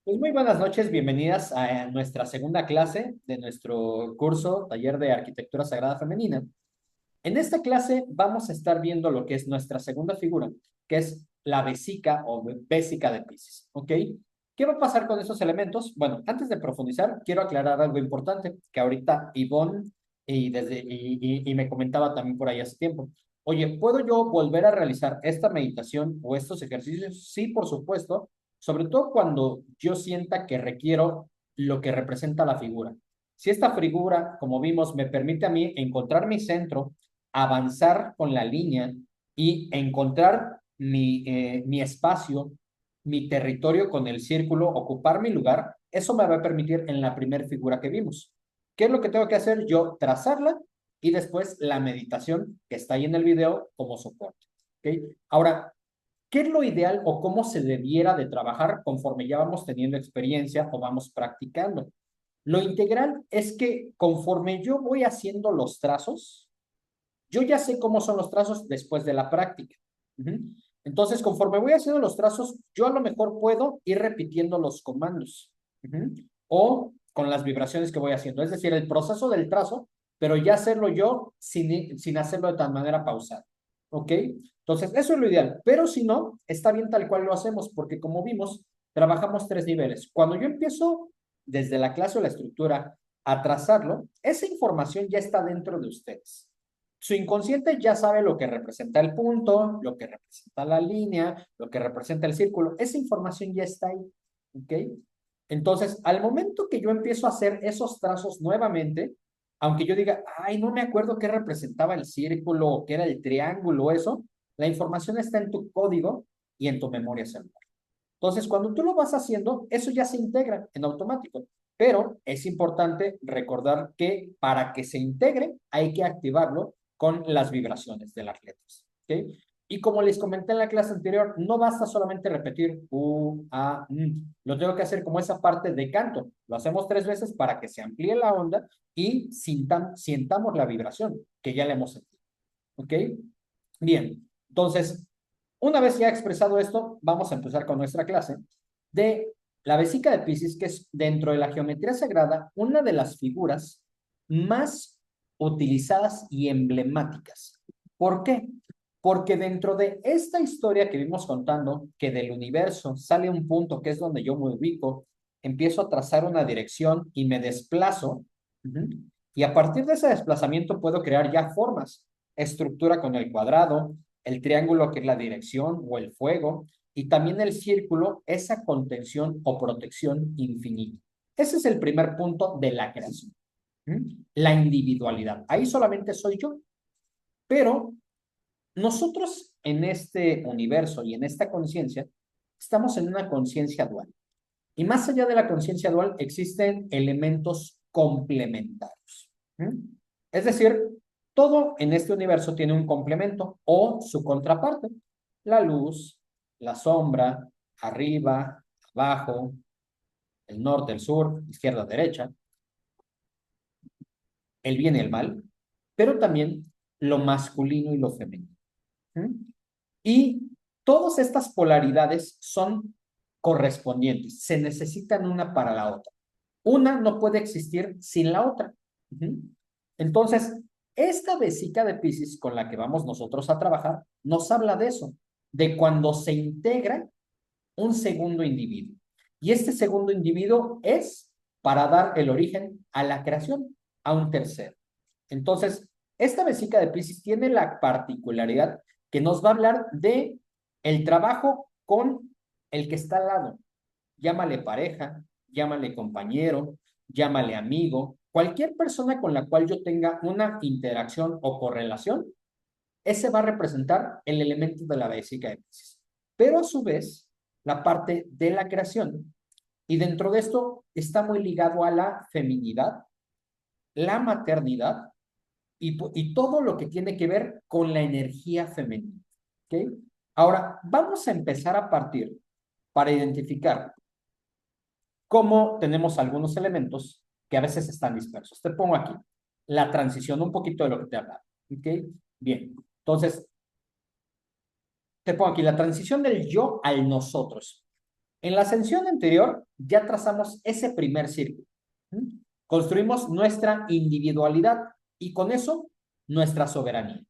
Pues muy buenas noches, bienvenidas a nuestra segunda clase de nuestro curso Taller de Arquitectura Sagrada Femenina. En esta clase vamos a estar viendo lo que es nuestra segunda figura, que es la vesica o vésica de Piscis, ¿ok? ¿Qué va a pasar con esos elementos? Bueno, antes de profundizar, quiero aclarar algo importante, que ahorita Ivonne y me comentaba también por ahí hace tiempo. Oye, ¿puedo yo volver a realizar esta meditación o estos ejercicios? Sí, por supuesto, sobre todo cuando yo sienta que requiero lo que representa la figura. Si esta figura, como vimos, me permite a mí encontrar mi centro, avanzar con la línea y encontrar mi espacio, mi territorio con el círculo, ocupar mi lugar, eso me va a permitir en la primera figura que vimos. ¿Qué es lo que tengo que hacer? Yo trazarla y después la meditación que está ahí en el video como soporte. ¿Okay? Ahora, ¿qué es lo ideal o cómo se debiera de trabajar conforme ya vamos teniendo experiencia o vamos practicando? Lo integral es que conforme yo voy haciendo los trazos, yo ya sé cómo son los trazos después de la práctica. Entonces, conforme voy haciendo los trazos, yo a lo mejor puedo ir repitiendo los comandos o con las vibraciones que voy haciendo. Es decir, el proceso del trazo, pero ya hacerlo yo sin hacerlo de tal manera pausada. ¿Ok? Entonces, eso es lo ideal. Pero si no, está bien tal cual lo hacemos, porque como vimos, trabajamos tres niveles. Cuando yo empiezo desde la clase o la estructura a trazarlo, esa información ya está dentro de ustedes. Su inconsciente ya sabe lo que representa el punto, lo que representa la línea, lo que representa el círculo. Esa información ya está ahí. ¿Ok? Entonces, al momento que yo empiezo a hacer esos trazos nuevamente, aunque yo diga, ay, no me acuerdo qué representaba el círculo, o qué era el triángulo, eso, la información está en tu código y en tu memoria celular. Entonces, cuando tú lo vas haciendo, eso ya se integra en automático. Pero es importante recordar que para que se integre hay que activarlo con las vibraciones de las letras. ¿Ok? Y como les comenté en la clase anterior, no basta solamente repetir U, A, M. Lo tengo que hacer como esa parte de canto. Lo hacemos 3 veces para que se amplíe la onda y sintamos la vibración que ya le hemos sentido. ¿Ok? Bien, entonces, una vez ya expresado esto, vamos a empezar con nuestra clase de la vesica de Piscis, que es dentro de la geometría sagrada una de las figuras más utilizadas y emblemáticas. ¿Por qué? Porque dentro de esta historia que vimos contando, que del universo sale un punto que es donde yo me ubico, empiezo a trazar una dirección y me desplazo, y a partir de ese desplazamiento puedo crear ya formas, estructura con el cuadrado, el triángulo que es la dirección o el fuego, y también el círculo, esa contención o protección infinita. Ese es el primer punto de la creación. La individualidad. Ahí solamente soy yo. Pero nosotros en este universo y en esta conciencia estamos en una conciencia dual. Y más allá de la conciencia dual existen elementos complementarios. Es decir, todo en este universo tiene un complemento o su contraparte. La luz, la sombra, arriba, abajo, el norte, el sur, izquierda, derecha, el bien y el mal, pero también lo masculino y lo femenino. Y todas estas polaridades son correspondientes, se necesitan una para la otra. Una no puede existir sin la otra. Entonces, esta vesica de Piscis con la que vamos nosotros a trabajar nos habla de eso, de cuando se integra un segundo individuo. Y este segundo individuo es para dar el origen a la creación, a un tercero. Entonces, esta vesica de Piscis tiene la particularidad que nos va a hablar de el trabajo con el que está al lado. Llámale pareja, llámale compañero, llámale amigo, cualquier persona con la cual yo tenga una interacción o correlación, ese va a representar el elemento de la vesica de Piscis. Pero a su vez, la parte de la creación. Y dentro de esto está muy ligado a la feminidad, la maternidad y todo lo que tiene que ver con la energía femenina. ¿Okay? Ahora, vamos a empezar a partir para identificar cómo tenemos algunos elementos que a veces están dispersos. Te pongo aquí la transición, un poquito de lo que te hablaba. ¿Ok? Bien. Entonces, te pongo aquí la transición del yo al nosotros. En la ascensión anterior ya trazamos ese primer círculo. Construimos nuestra individualidad y con eso nuestra soberanía.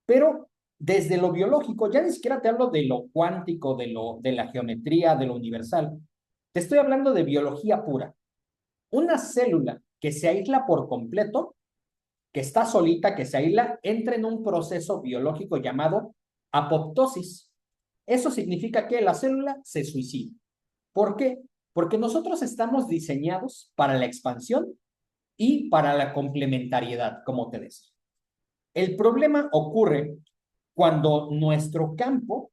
Pero desde lo biológico, ya ni siquiera te hablo de lo cuántico, de la geometría, de lo universal. Te estoy hablando de biología pura. Una célula que se aísla por completo, que está solita, que se aísla, entra en un proceso biológico llamado apoptosis. Eso significa que la célula se suicida. ¿Por qué? Porque nosotros estamos diseñados para la expansión y para la complementariedad, como te decía. El problema ocurre cuando nuestro campo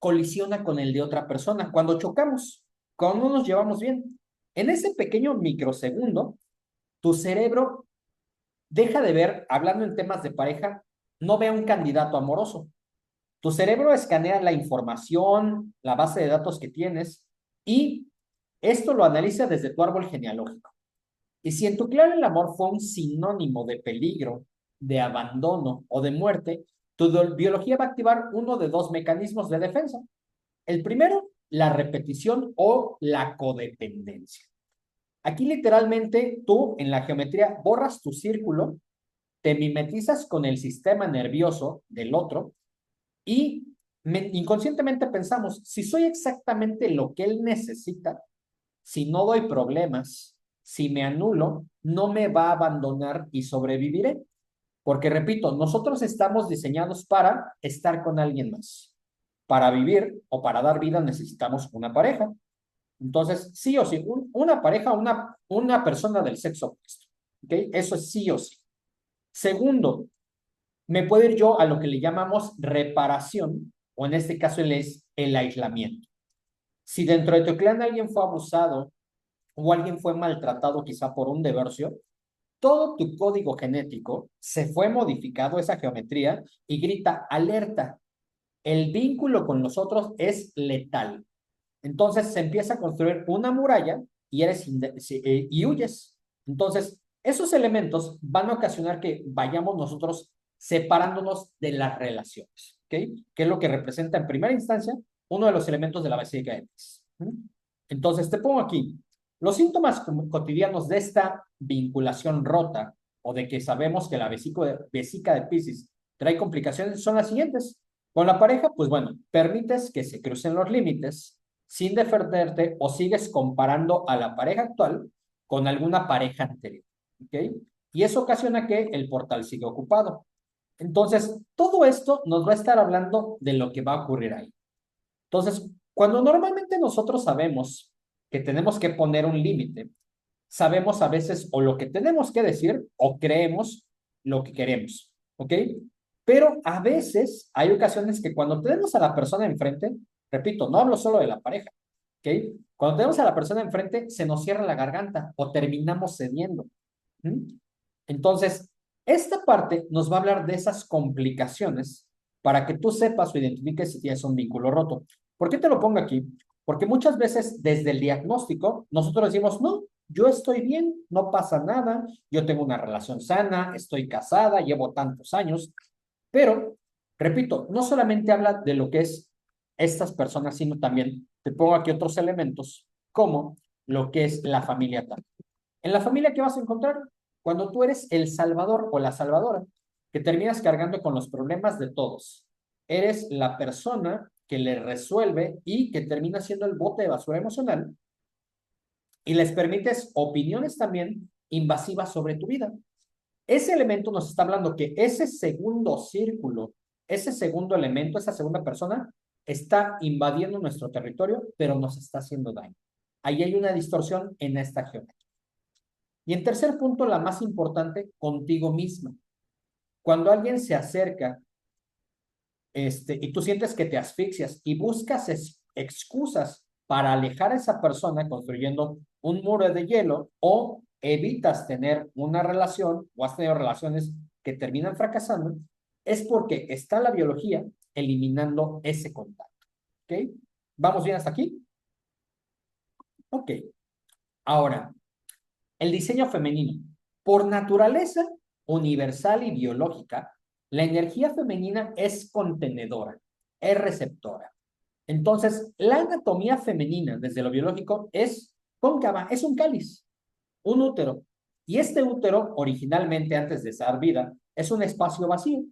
colisiona con el de otra persona, cuando chocamos, cuando no nos llevamos bien. En ese pequeño microsegundo, tu cerebro deja de ver, hablando en temas de pareja, no ve a un candidato amoroso. Tu cerebro escanea la información, la base de datos que tienes y esto lo analiza desde tu árbol genealógico. Y si en tu clan el amor fue un sinónimo de peligro, de abandono o de muerte, tu biología va a activar uno de dos mecanismos de defensa. El primero, la repetición o la codependencia. Aquí literalmente tú en la geometría borras tu círculo, te mimetizas con el sistema nervioso del otro y inconscientemente pensamos, si soy exactamente lo que él necesita, si no doy problemas, si me anulo, no me va a abandonar y sobreviviré. Porque repito, nosotros estamos diseñados para estar con alguien más. Para vivir o para dar vida necesitamos una pareja. Entonces, sí o sí, una pareja, una persona del sexo opuesto. ¿Okay? Eso es sí o sí. Segundo, me puedo ir yo a lo que le llamamos reparación, o en este caso es el aislamiento. Si dentro de tu clan alguien fue abusado o alguien fue maltratado quizá por un divorcio, todo tu código genético se fue modificado, esa geometría, y grita, alerta, el vínculo con los otros es letal. Entonces se empieza a construir una muralla y, y huyes. Entonces, esos elementos van a ocasionar que vayamos nosotros separándonos de las relaciones, ¿ok? Que es lo que representa en primera instancia uno de los elementos de la vesícula de Hess. Entonces, te pongo aquí, los síntomas cotidianos de esta vinculación rota o de que sabemos que la vesica de Piscis trae complicaciones son las siguientes. Con la pareja, pues bueno, permites que se crucen los límites sin defenderte o sigues comparando a la pareja actual con alguna pareja anterior. ¿Ok? Y eso ocasiona que el portal siga ocupado. Entonces, todo esto nos va a estar hablando de lo que va a ocurrir ahí. Entonces, cuando normalmente nosotros sabemos que tenemos que poner un límite, sabemos a veces o lo que tenemos que decir o creemos lo que queremos, ¿ok? Pero a veces hay ocasiones que cuando tenemos a la persona enfrente, repito, no hablo solo de la pareja, ¿ok? Cuando tenemos a la persona enfrente, se nos cierra la garganta o terminamos cediendo. Entonces, esta parte nos va a hablar de esas complicaciones para que tú sepas o identifiques si tienes un vínculo roto. ¿Por qué te lo pongo aquí? Porque muchas veces desde el diagnóstico nosotros decimos, no, yo estoy bien, no pasa nada, yo tengo una relación sana, estoy casada, llevo tantos años, pero, repito, no solamente habla de lo que es estas personas, sino también te pongo aquí otros elementos, como lo que es la familia tal. En la familia, ¿qué vas a encontrar? Cuando tú eres el salvador o la salvadora, que terminas cargando con los problemas de todos. Eres la persona que le resuelve y que termina siendo el bote de basura emocional y les permites opiniones también invasivas sobre tu vida. Ese elemento nos está hablando que ese segundo círculo, ese segundo elemento, esa segunda persona, está invadiendo nuestro territorio, pero nos está haciendo daño. Ahí hay una distorsión en esta geometría. Y en tercer punto, la más importante, contigo misma. Cuando alguien se acerca y tú sientes que te asfixias y buscas excusas para alejar a esa persona construyendo un muro de hielo o evitas tener una relación o has tenido relaciones que terminan fracasando, es porque está la biología eliminando ese contacto. ¿Ok? ¿Vamos bien hasta aquí? Ok. Ahora, el diseño femenino. Por naturaleza universal y biológica, la energía femenina es contenedora, es receptora. Entonces, la anatomía femenina desde lo biológico es cóncava, es un cáliz, un útero. Y este útero, originalmente antes de ser vida, es un espacio vacío.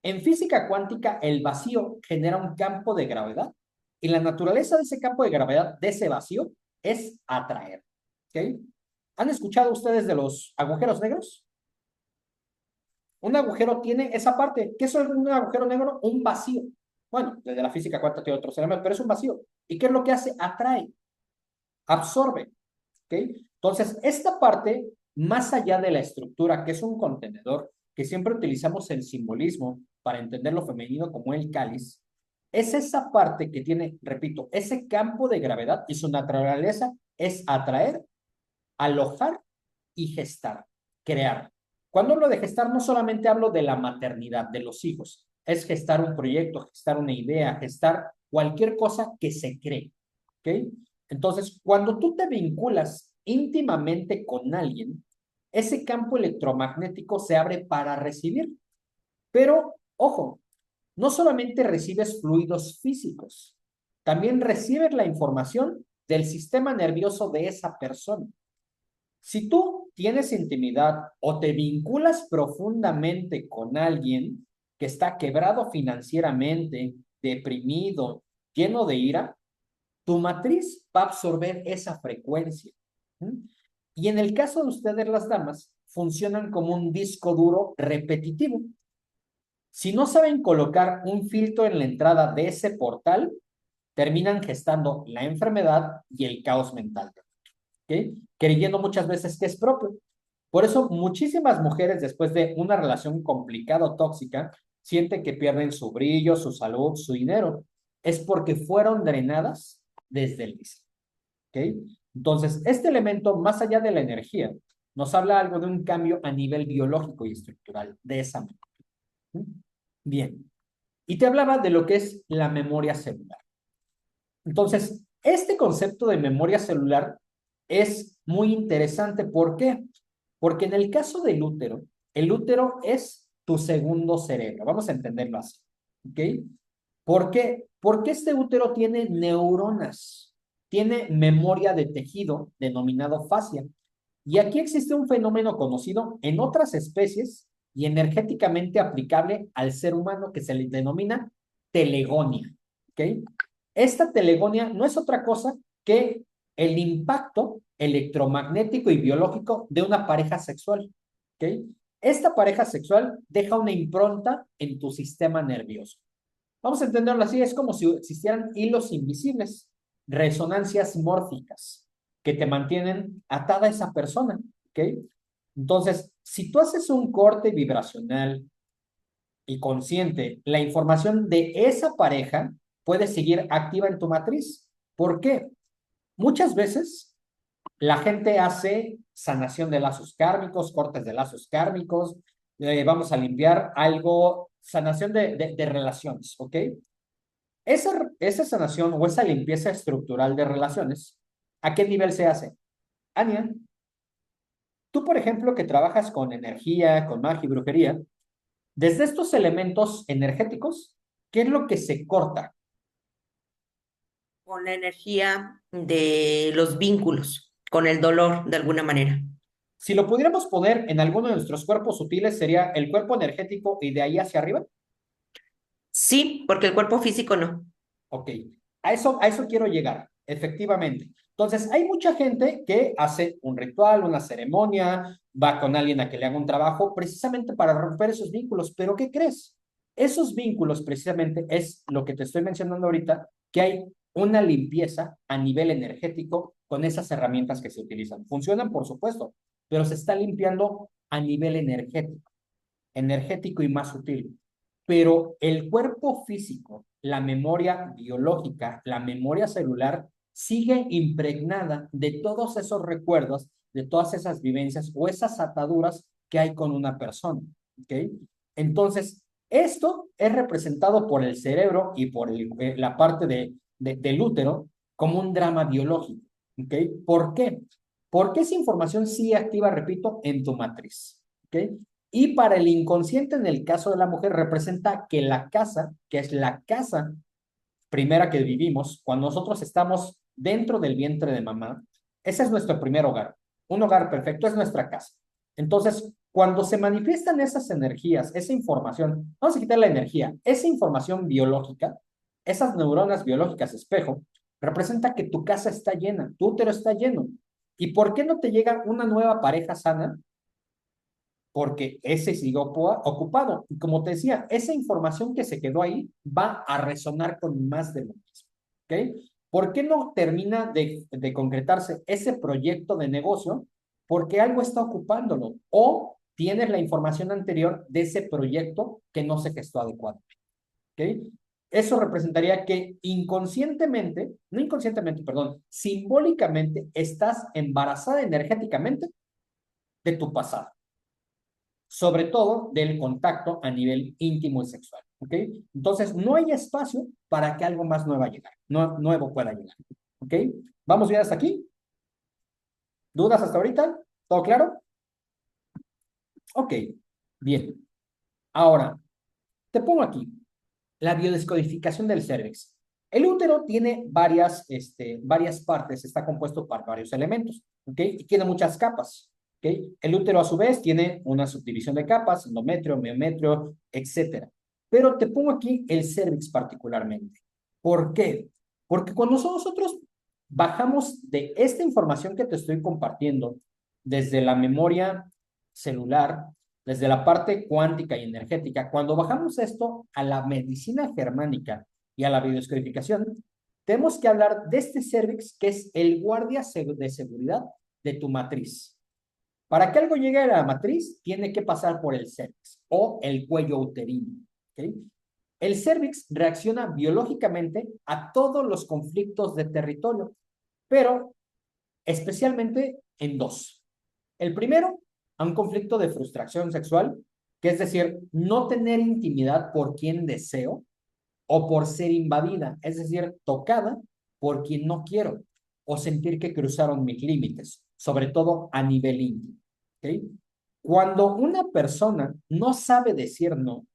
En física cuántica, el vacío genera un campo de gravedad y la naturaleza de ese campo de gravedad, de ese vacío, es atraer. ¿Ok? ¿Han escuchado ustedes de los agujeros negros? Un agujero tiene esa parte. ¿Qué es un agujero negro? Un vacío. Bueno, desde la física cuántica tiene otros elementos, pero es un vacío. ¿Y qué es lo que hace? Atrae, absorbe. ¿Ok? Entonces, esta parte, más allá de la estructura, que es un contenedor, que siempre utilizamos el simbolismo para entender lo femenino como el cáliz, es esa parte que tiene, repito, ese campo de gravedad y su naturaleza es atraer, alojar y gestar, crear. Cuando hablo de gestar, no solamente hablo de la maternidad, de los hijos, es gestar un proyecto, gestar una idea, gestar cualquier cosa que se cree. ¿Ok? Entonces, cuando tú te vinculas íntimamente con alguien, ese campo electromagnético se abre para recibir. Pero, ojo, no solamente recibes fluidos físicos, también recibes la información del sistema nervioso de esa persona. Si tú tienes intimidad o te vinculas profundamente con alguien que está quebrado financieramente, deprimido, lleno de ira, tu matriz va a absorber esa frecuencia. Y en el caso de ustedes, las damas, funcionan como un disco duro repetitivo. Si no saben colocar un filtro en la entrada de ese portal, terminan gestando la enfermedad y el caos mental. ¿Ok? Creyendo muchas veces que es propio. Por eso muchísimas mujeres después de una relación complicada o tóxica sienten que pierden su brillo, su salud, su dinero. Es porque fueron drenadas desde el inicio. ¿Ok? Entonces, este elemento, más allá de la energía, nos habla algo de un cambio a nivel biológico y estructural de esa manera. Bien. Y te hablaba de lo que es la memoria celular. Entonces, este concepto de memoria celular es muy interesante. ¿Por qué? Porque en el caso del útero, el útero es tu segundo cerebro. Vamos a entenderlo así. ¿Ok? ¿Por qué? Porque este útero tiene neuronas, tiene memoria de tejido denominado fascia. Y aquí existe un fenómeno conocido en otras especies y energéticamente aplicable al ser humano que se le denomina telegonia. ¿Ok? Esta telegonia no es otra cosa que el impacto electromagnético y biológico de una pareja sexual. ¿Ok? Esta pareja sexual deja una impronta en tu sistema nervioso. Vamos a entenderlo así, es como si existieran hilos invisibles, resonancias mórficas, que te mantienen atada a esa persona, ¿ok? Entonces, si tú haces un corte vibracional y consciente, la información de esa pareja puede seguir activa en tu matriz. ¿Por qué? Muchas veces la gente hace sanación de lazos kármicos, cortes de lazos kármicos, vamos a limpiar algo, sanación de relaciones, ¿ok? Esa sanación o esa limpieza estructural de relaciones, ¿a qué nivel se hace? Ania, tú, por ejemplo, que trabajas con energía, con magia y brujería, desde estos elementos energéticos, ¿qué es lo que se corta? Con la energía de los vínculos, con el dolor de alguna manera. Si lo pudiéramos poner en alguno de nuestros cuerpos sutiles, sería el cuerpo energético y de ahí hacia arriba. Sí, porque el cuerpo físico no. Ok, a eso quiero llegar, efectivamente. Entonces, hay mucha gente que hace un ritual, una ceremonia, va con alguien a que le haga un trabajo precisamente para romper esos vínculos. Pero ¿qué crees? Esos vínculos precisamente es lo que te estoy mencionando ahorita, que hay una limpieza a nivel energético con esas herramientas que se utilizan. Funcionan, por supuesto, pero se está limpiando a nivel energético, energético y más sutil. Pero el cuerpo físico, la memoria biológica, la memoria celular, sigue impregnada de todos esos recuerdos, de todas esas vivencias o esas ataduras que hay con una persona. ¿Ok? Entonces, esto es representado por el cerebro y por la parte del útero como un drama biológico. ¿Ok? ¿Por qué? Porque esa información sigue activa, repito, en tu matriz. ¿Ok? Y para el inconsciente, en el caso de la mujer, representa que la casa, que es la casa primera que vivimos, cuando nosotros estamos dentro del vientre de mamá, ese es nuestro primer hogar. Un hogar perfecto es nuestra casa. Entonces, cuando se manifiestan esas energías, esa información, vamos a quitar la energía, esa información biológica, esas neuronas biológicas espejo, representa que tu casa está llena, tu útero está lleno. ¿Y por qué no te llega una nueva pareja sana? Porque ese siguió ocupado. Y como te decía, esa información que se quedó ahí va a resonar con más de lo mismo. ¿Ok? ¿Por qué no termina de concretarse ese proyecto de negocio? Porque algo está ocupándolo o tienes la información anterior de ese proyecto que no se gestó adecuadamente. ¿Ok? Eso representaría que inconscientemente, no inconscientemente, perdón, simbólicamente estás embarazada energéticamente de tu pasado, sobre todo del contacto a nivel íntimo y sexual. ¿Ok? Entonces, no hay espacio para que algo más nuevo pueda llegar. ¿Ok? ¿Vamos bien hasta aquí? ¿Dudas hasta ahorita? ¿Todo claro? Ok, bien. Ahora, te pongo aquí la biodescodificación del cérvix. El útero tiene varias partes, está compuesto por varios elementos, ¿ok? Y tiene muchas capas, ¿ok? El útero a su vez tiene una subdivisión de capas, endometrio, miometrio, etcétera. Pero te pongo aquí el cérvix particularmente. ¿Por qué? Porque cuando nosotros bajamos de esta información que te estoy compartiendo, desde la memoria celular, desde la parte cuántica y energética, cuando bajamos esto a la medicina germánica y a la biodescodificación, tenemos que hablar de este cérvix que es el guardia de seguridad de tu matriz. Para que algo llegue a la matriz, tiene que pasar por el cérvix o el cuello uterino. ¿Okay? El cérvix reacciona biológicamente a todos los conflictos de territorio, pero especialmente en dos. El primero, a un conflicto de frustración sexual, que es decir, no tener intimidad por quien deseo o por ser invadida, es decir, tocada por quien no quiero o sentir que cruzaron mis límites, sobre todo a nivel íntimo. ¿Okay? Cuando una persona no sabe decir no,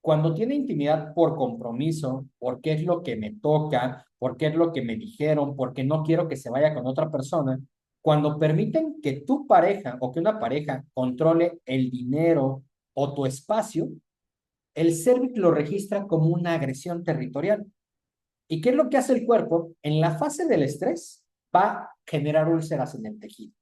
cuando tiene intimidad por compromiso, porque es lo que me toca, porque es lo que me dijeron, porque no quiero que se vaya con otra persona, cuando permiten que tu pareja o que una pareja controle el dinero o tu espacio, el cérvix lo registra como una agresión territorial. ¿Y qué es lo que hace el cuerpo? En la fase del estrés va a generar úlceras en el tejido.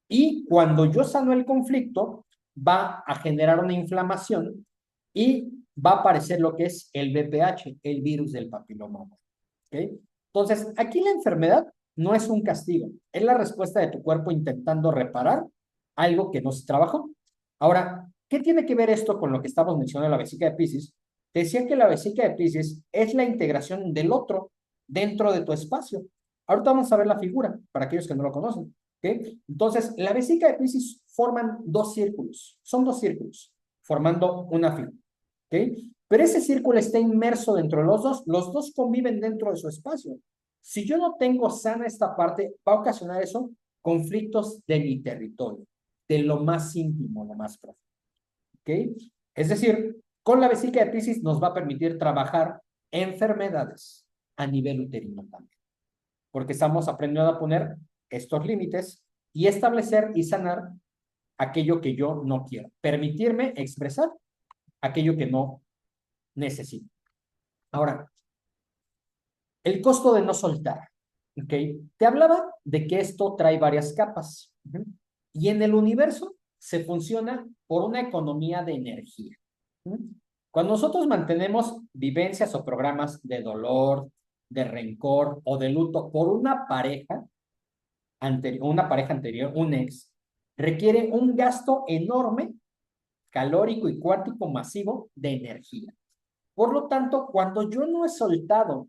Y cuando yo sano el conflicto, va a generar una inflamación y va a aparecer lo que es el VPH, el virus del papiloma humano. ¿Okay? Entonces, aquí la enfermedad no es un castigo, es la respuesta de tu cuerpo intentando reparar algo que no se trabajó. Ahora, ¿qué tiene que ver esto con lo que estamos mencionando de la vesica de Piscis? Te decía que la vesica de Piscis es la integración del otro dentro de tu espacio. Ahorita vamos a ver la figura, para aquellos que no lo conocen. ¿Okay? Entonces, la vesica de Piscis forman dos círculos, son dos círculos, formando una figura. ¿Okay? Pero ese círculo está inmerso dentro de los dos conviven dentro de su espacio. Si yo no tengo sana esta parte, va a ocasionar eso conflictos de mi territorio, de lo más íntimo, lo más profundo. ¿Okay? Es decir, con la vesica de Piscis nos va a permitir trabajar enfermedades a nivel uterino también, porque estamos aprendiendo a poner estos límites y establecer y sanar aquello que yo no quiero, permitirme expresar aquello que no necesito. Ahora, el costo de no soltar. ¿Ok? Te hablaba de que esto trae varias capas. Y en el universo se funciona por una economía de energía. Cuando nosotros mantenemos vivencias o programas de dolor, de rencor o de luto por una pareja anterior, un ex, requiere un gasto enorme, calórico y cuántico masivo de energía. Por lo tanto, cuando yo no he soltado,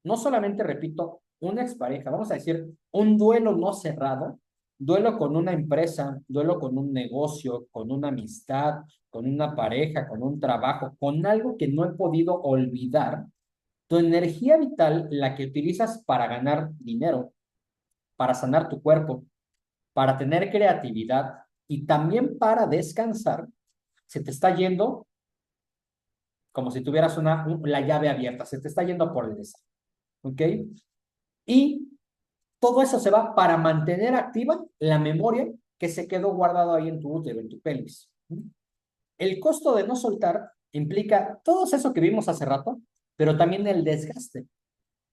no solamente, repito, una expareja, vamos a decir, un duelo no cerrado, duelo con una empresa, duelo con un negocio, con una amistad, con una pareja, con un trabajo, con algo que no he podido olvidar, tu energía vital, la que utilizas para ganar dinero, para sanar tu cuerpo, para tener creatividad y también para descansar, se te está yendo como si tuvieras la llave abierta, se te está yendo por el desagüe, ¿ok? Y todo eso se va para mantener activa la memoria que se quedó guardado ahí en tu útero, en tu pelvis. El costo de no soltar implica todo eso que vimos hace rato, pero también el desgaste.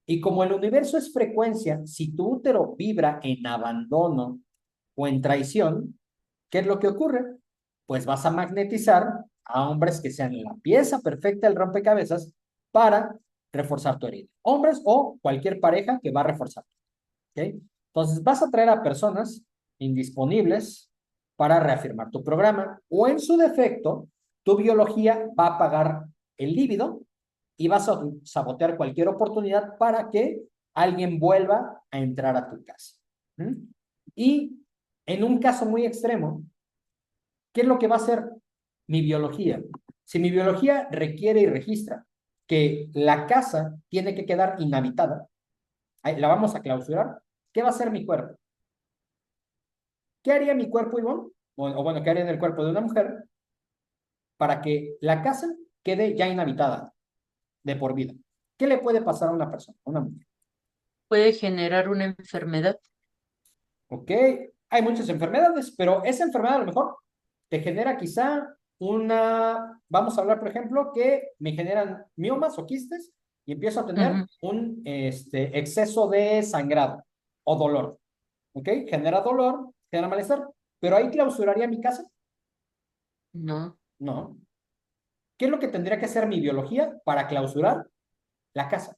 Y como el universo es frecuencia, si tu útero vibra en abandono o en traición, ¿qué es lo que ocurre? Pues vas a magnetizar a hombres que sean la pieza perfecta del rompecabezas para reforzar tu herida. Hombres o cualquier pareja que va a reforzar. ¿Ok? Entonces vas a traer a personas indisponibles para reafirmar tu programa o en su defecto, tu biología va a pagar el líbido y vas a sabotear cualquier oportunidad para que alguien vuelva a entrar a tu casa. ¿Mm? Y en un caso muy extremo, ¿qué es lo que va a hacer mi biología? Si mi biología requiere y registra que la casa tiene que quedar inhabitada, la vamos a clausurar, ¿qué va a hacer mi cuerpo? ¿Qué haría mi cuerpo, Ivonne? O bueno, ¿qué haría en el cuerpo de una mujer para que la casa quede ya inhabitada de por vida? ¿Qué le puede pasar a una persona, a una mujer? Puede generar una enfermedad. ¿Ok? Hay muchas enfermedades, pero esa enfermedad a lo mejor te genera quizá vamos a hablar, por ejemplo, que me generan miomas o quistes y empiezo a tener Ujú. un exceso de sangrado o dolor. ¿Ok? Genera dolor, genera malestar, pero ahí clausuraría mi casa. No. No. ¿Qué es lo que tendría que hacer mi biología para clausurar la casa?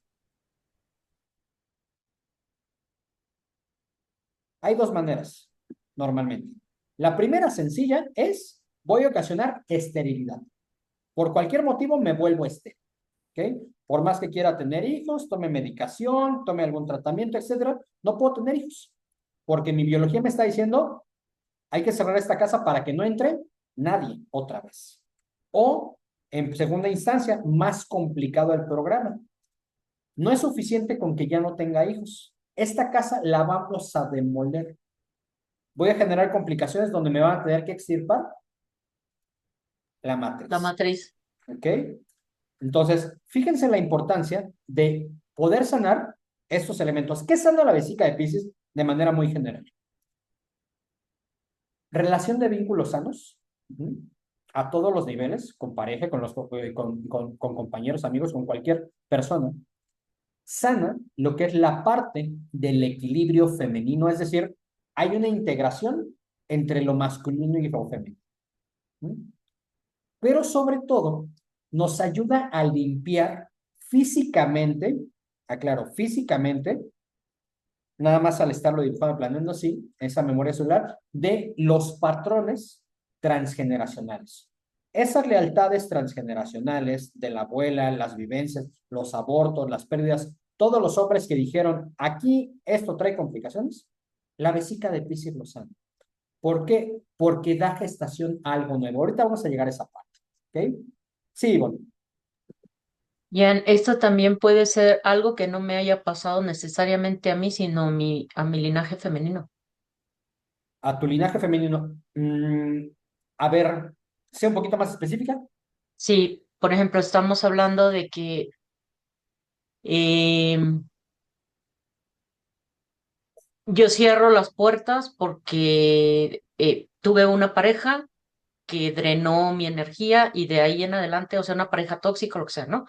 Hay dos maneras, normalmente. La primera sencilla es, voy a ocasionar esterilidad. Por cualquier motivo me vuelvo estéril. ¿Ok? Por más que quiera tener hijos, tome medicación, tome algún tratamiento, etcétera, no puedo tener hijos. Porque mi biología me está diciendo, hay que cerrar esta casa para que no entre nadie otra vez. O, en segunda instancia, más complicado el programa. No es suficiente con que ya no tenga hijos. Esta casa la vamos a demoler. Voy a generar complicaciones donde me van a tener que extirpar la La matriz. matriz. ¿Ok? Entonces, fíjense la importancia de poder sanar estos elementos. ¿Qué sana la vesica de Piscis de manera muy general? Relación de vínculos sanos, a todos los niveles, con pareja, con compañeros, amigos, con cualquier persona. Sana lo que es la parte del equilibrio femenino, es decir, hay una integración entre lo masculino y lo femenino. Pero sobre todo, nos ayuda a limpiar físicamente, aclaro, físicamente, nada más al estarlo dibujando, planeando así, esa memoria celular, de los patrones transgeneracionales. Esas lealtades transgeneracionales de la abuela, las vivencias, los abortos, las pérdidas, todos los hombres que dijeron, aquí esto trae complicaciones, la vesica de Piscis lo sana. ¿Por qué? Porque da gestación a algo nuevo. Ahorita vamos a llegar a esa parte. ¿Ok? Sí, bueno, Ya, esto también puede ser algo que no me haya pasado necesariamente a mí, sino a mi linaje femenino. a tu linaje femenino. A ver, sea un poquito más específica. Sí, por ejemplo, estamos hablando de que em, yo cierro las puertas porque tuve una pareja que drenó mi energía y de ahí en adelante, o sea, una pareja tóxica o lo que sea, ¿no?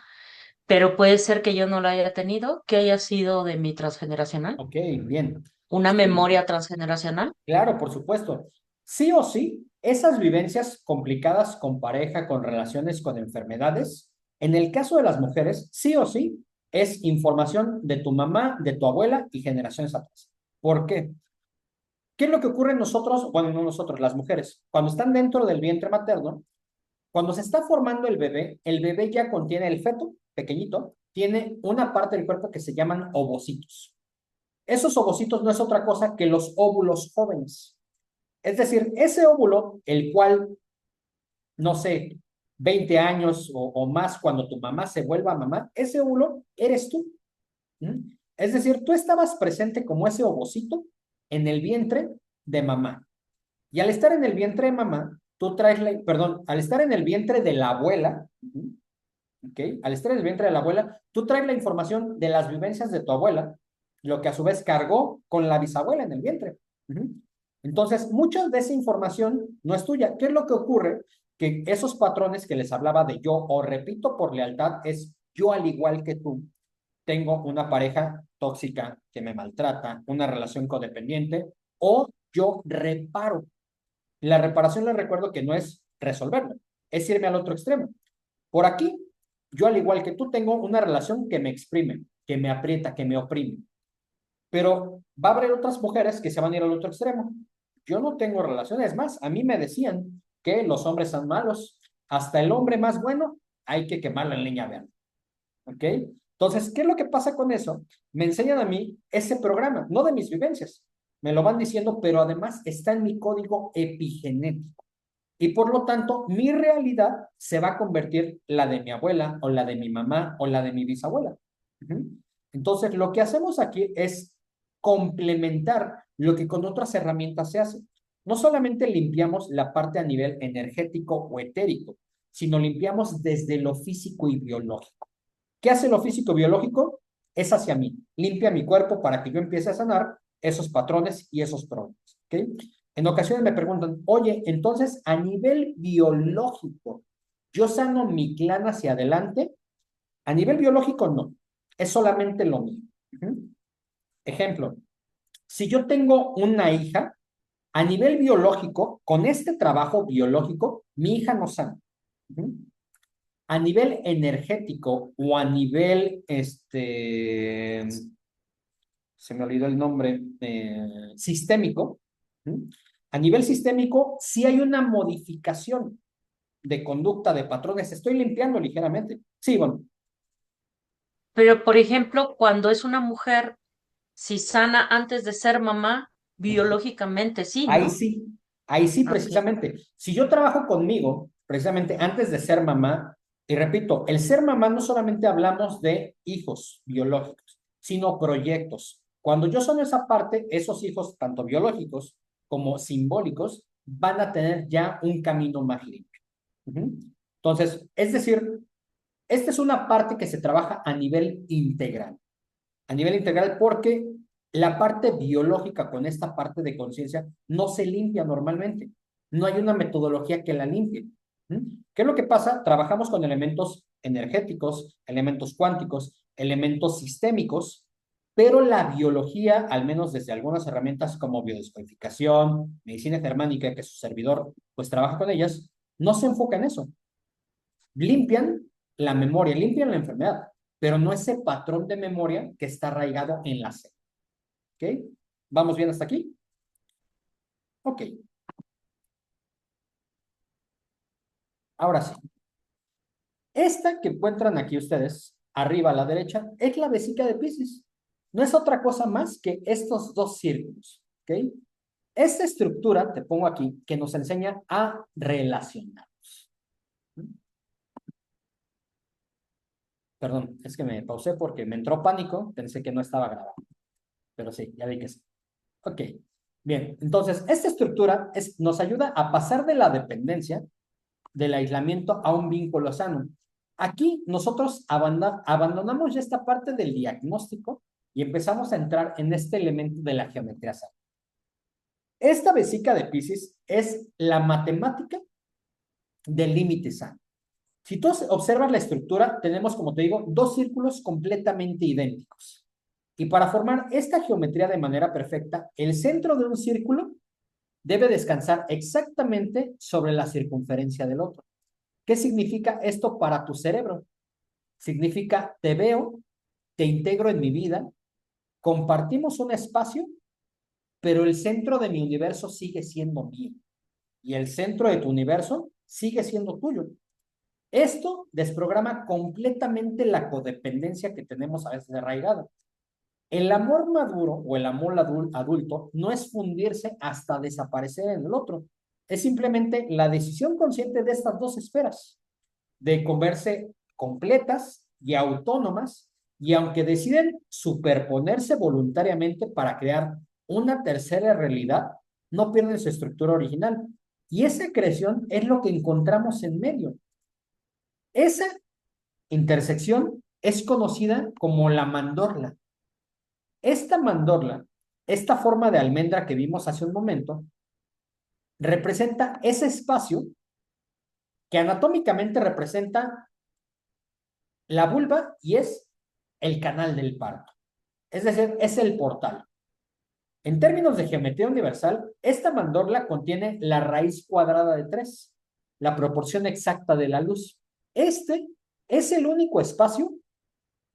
Pero puede ser que yo no la haya tenido, que haya sido de mi transgeneracional, Ok, bien. una Sí, memoria transgeneracional. claro, por supuesto. Sí o sí, esas vivencias complicadas con pareja, con relaciones, con enfermedades, en el caso de las mujeres, sí o sí, es información de tu mamá, de tu abuela y generaciones atrás. ¿Por qué? ¿Qué es lo que ocurre en nosotros? Bueno, no nosotros, las mujeres. Cuando están dentro del vientre materno, cuando se está formando el bebé ya contiene el feto, pequeñito, tiene una parte del cuerpo que se llaman ovocitos. Esos ovocitos no es otra cosa que los óvulos jóvenes. Es decir, ese óvulo, el cual, no sé, 20 años o más cuando tu mamá se vuelva mamá, ese óvulo eres tú. Es decir, tú estabas presente como ese ovocito en el vientre de mamá. Y al estar en el vientre de mamá, tú traes perdón, al estar en el vientre de la abuela, ¿ok? Al estar en el vientre de la abuela, tú traes la información de las vivencias de tu abuela, lo que a su vez cargó con la bisabuela en el vientre. Uh-huh. Entonces, mucha de esa información no es tuya. ¿Qué es lo que ocurre? Que esos patrones que les hablaba de yo, o repito por lealtad, es yo al igual que tú, tengo una pareja tóxica que me maltrata, una relación codependiente, o yo reparo. La reparación les recuerdo que no es resolverlo, es irme al otro extremo. Por aquí, yo al igual que tú tengo una relación que me exprime, que me aprieta, que me oprime. Pero va a haber otras mujeres que se van a ir al otro extremo. Yo no tengo relaciones más. A mí me decían que los hombres son malos. Hasta el hombre más bueno hay que quemarlo en leña verde. ¿Ok? Entonces, ¿qué es lo que pasa con eso? Me enseñan a mí ese programa, no de mis vivencias. Me lo van diciendo, pero además está en mi código epigenético. Y por lo tanto, mi realidad se va a convertir la de mi abuela o la de mi mamá o la de mi bisabuela. Uh-huh. Entonces, lo que hacemos aquí es complementar lo que con otras herramientas se hace. No solamente limpiamos la parte a nivel energético o etérico, sino limpiamos desde lo físico y biológico. ¿Qué hace lo físico biológico? Es hacia mí. Limpia mi cuerpo para que yo empiece a sanar esos patrones y esos problemas. ¿Okay? En ocasiones me preguntan, oye, entonces a nivel biológico, ¿yo sano mi clan hacia adelante? A nivel biológico, no. Es solamente lo mío. Ejemplo, si yo tengo una hija, a nivel biológico, con este trabajo biológico, mi hija no sana. A nivel energético o a nivel, se me olvidó el nombre, sistémico, a nivel sistémico sí hay una modificación de conducta, de patrones. Estoy limpiando ligeramente. Sí, bueno. Pero, por ejemplo, cuando es una mujer, si sana antes de ser mamá, biológicamente sí, ¿no? Ahí sí Ok. precisamente. Si yo trabajo conmigo, precisamente antes de ser mamá, y repito, el ser mamá no solamente hablamos de hijos biológicos, sino proyectos. Cuando yo soy esa parte, esos hijos, tanto biológicos como simbólicos, van a tener ya un camino más limpio. Entonces, es decir, esta es una parte que se trabaja a nivel integral. A nivel integral porque la parte biológica con esta parte de conciencia no se limpia normalmente. No hay una metodología que la limpie. ¿Qué es lo que pasa? Trabajamos con elementos energéticos, elementos cuánticos, elementos sistémicos, pero la biología, al menos desde algunas herramientas como biodescodificación, medicina germánica, que su servidor pues trabaja con ellas, no se enfoca en eso. Limpian la memoria, limpian la enfermedad, pero no ese patrón de memoria que está arraigado en la célula. ¿Ok? ¿Vamos bien hasta aquí? Ok. Ahora sí. Esta que encuentran aquí ustedes, arriba a la derecha, es la vesica de Piscis. No es otra cosa más que estos dos círculos. ¿Ok? Esta estructura, te pongo aquí, que nos enseña a relacionar. Perdón, es que me pausé porque me entró pánico, pensé que no estaba grabado. Pero sí, ya vi que sí. Ok, bien. Entonces, esta estructura nos ayuda a pasar de la dependencia, del aislamiento, a un vínculo sano. Aquí nosotros abandonamos ya esta parte del diagnóstico y empezamos a entrar en este elemento de la geometría sana. Esta vesica de Piscis es la matemática del límite sano. Si tú observas la estructura, tenemos, como te digo, dos círculos completamente idénticos. Y para formar esta geometría de manera perfecta, el centro de un círculo debe descansar exactamente sobre la circunferencia del otro. ¿Qué significa esto para tu cerebro? Significa, te veo, te integro en mi vida, compartimos un espacio, pero el centro de mi universo sigue siendo mío. Y el centro de tu universo sigue siendo tuyo. Esto desprograma completamente la codependencia que tenemos a veces arraigada. El amor maduro o el amor adulto no es fundirse hasta desaparecer en el otro. Es simplemente la decisión consciente de estas dos esferas, de comerse completas y autónomas, y aunque deciden superponerse voluntariamente para crear una tercera realidad, no pierden su estructura original. Y esa creación es lo que encontramos en medio. Esa intersección es conocida como la mandorla. Esta mandorla, esta forma de almendra que vimos hace un momento, representa ese espacio que anatómicamente representa la vulva y es el canal del parto. Es decir, es el portal. En términos de geometría universal, esta mandorla contiene la raíz cuadrada de 3, la proporción exacta de la luz. Este es el único espacio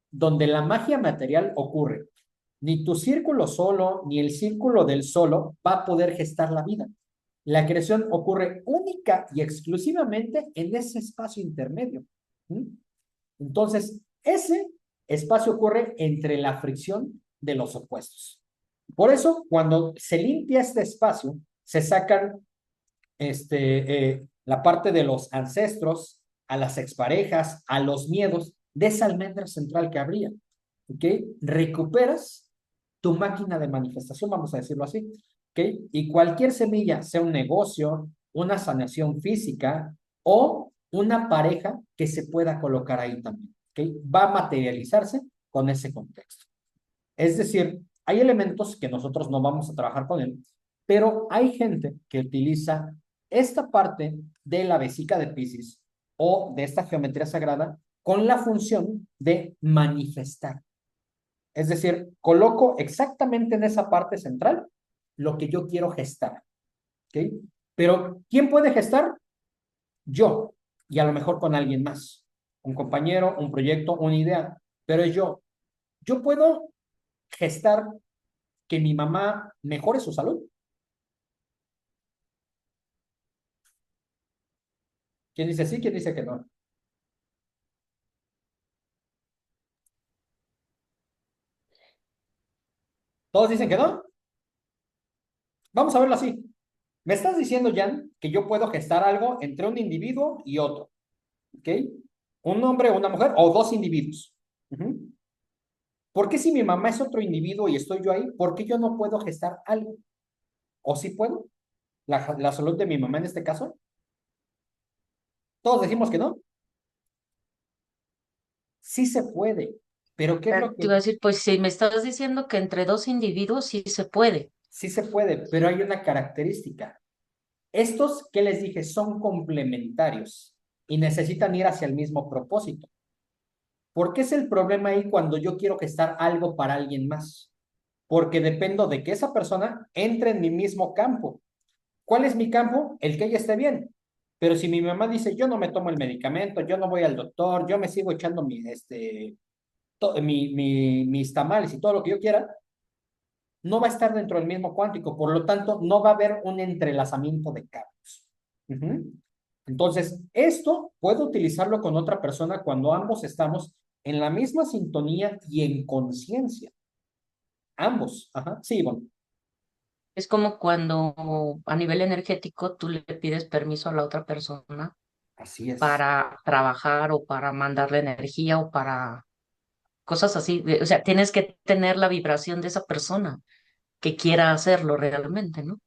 donde la magia material ocurre. Ni tu círculo solo, ni el círculo del solo va a poder gestar la vida. La creación ocurre única y exclusivamente en ese espacio intermedio. Entonces, ese espacio ocurre entre la fricción de los opuestos. Por eso, cuando se limpia este espacio, se sacan la parte de los ancestros, a las exparejas, a los miedos de esa almendra central que habría. ¿Ok? Recuperas tu máquina de manifestación, vamos a decirlo así. ¿Ok? Y cualquier semilla, sea un negocio, una sanación física o una pareja que se pueda colocar ahí también. ¿Ok? Va a materializarse con ese contexto. Es decir, hay elementos que nosotros no vamos a trabajar con él, pero hay gente que utiliza esta parte de la vesica de Piscis o de esta geometría sagrada con la función de manifestar. Es decir, coloco exactamente en esa parte central lo que yo quiero gestar. ¿Ok? Pero, ¿quién puede gestar? Yo, y a lo mejor con alguien más. Un compañero, un proyecto, una idea, pero es yo. Yo puedo gestar que mi mamá mejore su salud. ¿Quién dice sí? ¿Quién dice que no? ¿Todos dicen que no? Vamos a verlo así. Me estás diciendo, Jan, que yo puedo gestar algo entre un individuo y otro. ¿Ok? Un hombre o una mujer o dos individuos. ¿Por qué si mi mamá es otro individuo y estoy yo ahí, por qué yo no puedo gestar algo? ¿O sí puedo? La salud de mi mamá en este caso. Todos decimos que no. Sí se puede. Pero ¿qué es lo Te que iba a decir, pues si me estás diciendo que entre dos individuos sí se puede. sí se puede? Pero hay una característica. Estos que les dije son complementarios y necesitan ir hacia el mismo propósito. ¿Por qué es el problema ahí cuando yo quiero gestar algo para alguien más? Porque dependo de que esa persona entre en mi mismo campo. ¿Cuál es mi campo? El que ella esté bien. Pero si mi mamá dice, yo no me tomo el medicamento, yo no voy al doctor, yo me sigo echando mis tamales y todo lo que yo quiera, no va a estar dentro del mismo cuántico, por lo tanto, no va a haber un entrelazamiento de campos. Entonces, esto puedo utilizarlo con otra persona cuando ambos estamos en la misma sintonía y en conciencia. Ambos. Ajá. Sí, bueno. Es como cuando a nivel energético tú le pides permiso a la otra persona Así es. para trabajar o para mandarle energía o para cosas así. O sea, tienes que tener la vibración de esa persona que quiera hacerlo realmente, ¿no?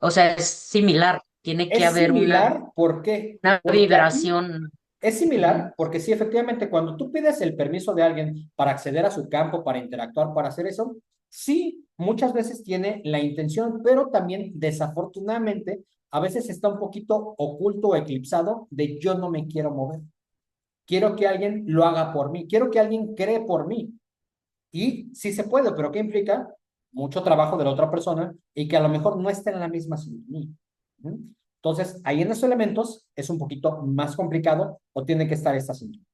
O sea, es similar, tiene que Es haber similar, ¿por qué? una Porque aquí vibración. es Ujú. similar, porque sí, efectivamente, cuando tú pides el permiso de alguien para acceder a su campo, para interactuar, para hacer eso, sí, muchas veces tiene la intención, pero también desafortunadamente a veces está un poquito oculto o eclipsado de yo no me quiero mover. Quiero que alguien lo haga por mí, quiero que alguien cree por mí. Y sí se puede, pero ¿qué implica? Mucho trabajo de la otra persona y que a lo mejor no está en la misma sintonía. Entonces, ahí en esos elementos es un poquito más complicado o tiene que estar esta sintonía.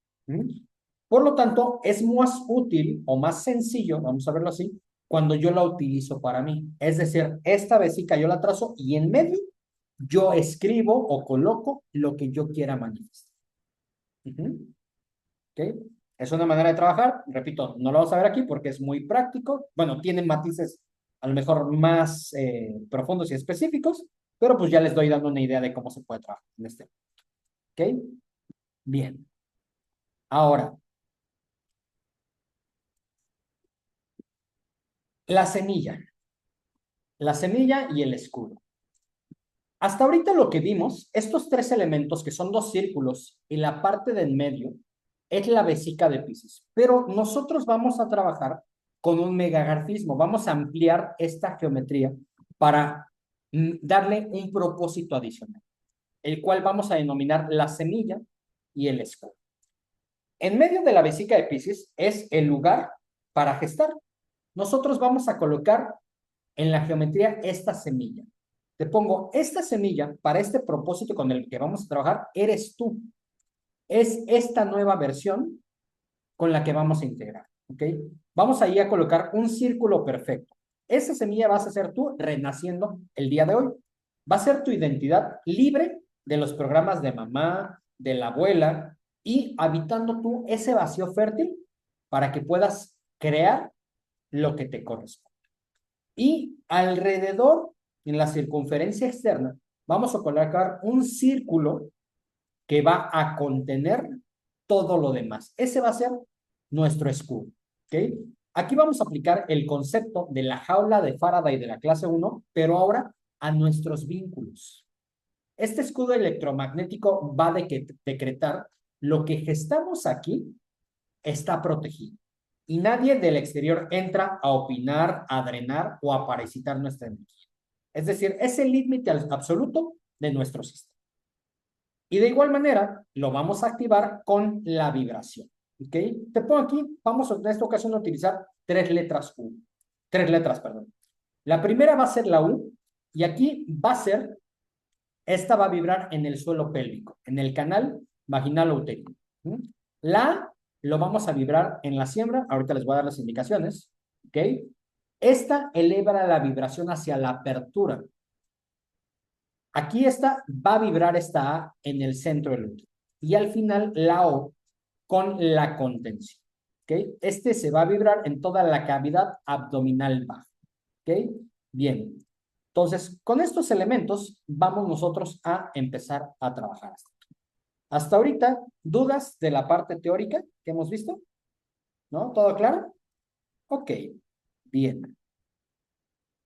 Por lo tanto, es más útil o más sencillo, vamos a verlo así, cuando yo la utilizo para mí. Es decir, esta vesica yo la trazo y en medio yo escribo o coloco lo que yo quiera manifestar. ¿Ok? Es una manera de trabajar, repito, no lo vamos a ver aquí porque es muy práctico. Bueno, tienen matices a lo mejor más profundos y específicos, pero pues ya les doy dando una idea de cómo se puede trabajar en este. ¿Ok? Bien. Ahora, la semilla. La semilla y el escudo. Hasta ahorita lo que vimos, estos tres elementos que son dos círculos y la parte del medio, es la vesica de Piscis. Pero nosotros vamos a trabajar con un megagrafismo. Vamos a ampliar esta geometría para darle un propósito adicional, el cual vamos a denominar la semilla y el escudo. En medio de la vesica de Piscis es el lugar para gestar. Nosotros vamos a colocar en la geometría esta semilla. Te pongo esta semilla para este propósito con el que vamos a trabajar, eres tú. Es esta nueva versión con la que vamos a integrar, ¿ok? Vamos ahí a colocar un círculo perfecto. Esa semilla vas a ser tú renaciendo el día de hoy. Va a ser tu identidad libre de los programas de mamá, de la abuela, y habitando tú ese vacío fértil para que puedas crear lo que te corresponde. Y alrededor, en la circunferencia externa, vamos a colocar un círculo que va a contener todo lo demás. Ese va a ser nuestro escudo, ¿ok? Aquí vamos a aplicar el concepto de la jaula de Faraday de la clase 1, pero ahora a nuestros vínculos. Este escudo electromagnético va a decretar lo que gestamos aquí está protegido. Y nadie del exterior entra a opinar, a drenar o a parasitar nuestra energía. Es decir, es el límite absoluto de nuestro sistema. Y de igual manera, lo vamos a activar con la vibración. ¿Ok? Te pongo aquí, vamos en esta ocasión a utilizar tres letras, perdón. La primera va a ser la U, y aquí va a ser, esta va a vibrar en el suelo pélvico, en el canal vaginal o uterino. La lo vamos a vibrar en la siembra, ahorita les voy a dar las indicaciones. ¿Ok? Esta eleva la vibración hacia la apertura. Aquí esta va a vibrar esta A en el centro del útero. Y al final la O con la contención. ¿Ok? Este se va a vibrar en toda la cavidad abdominal baja. ¿Ok? Bien. Entonces, con estos elementos vamos nosotros a empezar a trabajar. Hasta ahorita, ¿dudas de la parte teórica que hemos visto? ¿No? ¿Todo claro? Ok. Bien.